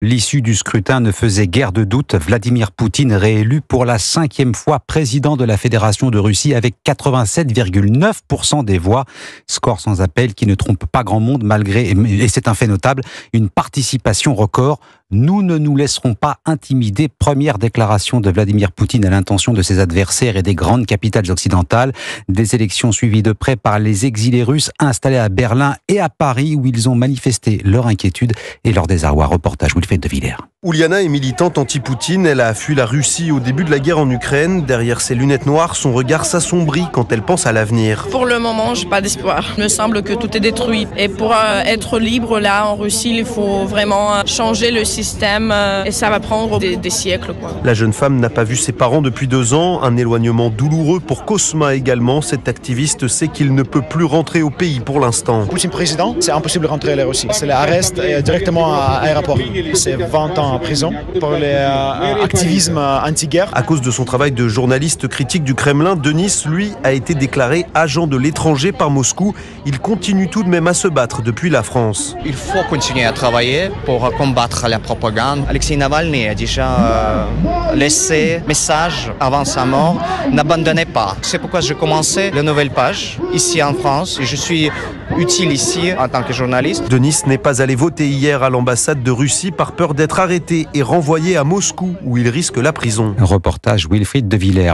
L'issue du scrutin ne faisait guère de doute. Vladimir Poutine réélu pour la 5e fois président de la Fédération de Russie avec 87,9% des voix. Score sans appel qui ne trompe pas grand monde malgré, et c'est un fait notable, une participation record. Nous ne nous laisserons pas intimider. Première déclaration de Vladimir Poutine à l'intention de ses adversaires et des grandes capitales occidentales. Des élections suivies de près par les exilés russes installés à Berlin et à Paris où ils ont manifesté leur inquiétude et leur désarroi. Reportage Wilfried de Villers. Uliana est militante anti-Poutine. Elle a fui la Russie au début de la guerre en Ukraine. Derrière ses lunettes noires, son regard s'assombrit quand elle pense à l'avenir. Pour le moment, j'ai pas d'espoir. Il me semble que tout est détruit. Et pour être libre là en Russie, il faut vraiment changer le système et ça va prendre des siècles, quoi. La jeune femme n'a pas vu ses parents depuis 2 ans. Un éloignement douloureux pour Cosma également. Cet activiste sait qu'il ne peut plus rentrer au pays pour l'instant. Poutine président, c'est impossible de rentrer à la Russie. C'est l'arrest directement à l'aéroport. C'est 20 ans en prison pour l'activisme anti-guerre. À cause de son travail de journaliste critique du Kremlin, Denis, lui, a été déclaré agent de l'étranger par Moscou. Il continue tout de même à se battre depuis la France. Il faut continuer à travailler pour combattre la propagande. Alexei Navalny a déjà laissé message avant sa mort, n'abandonnez pas. C'est pourquoi j'ai commencé la nouvelle page ici en France et je suis utile ici en tant que journaliste. Denis n'est pas allé voter hier à l'ambassade de Russie par peur d'être arrêté et renvoyé à Moscou où il risque la prison. Reportage Wilfried de Villers.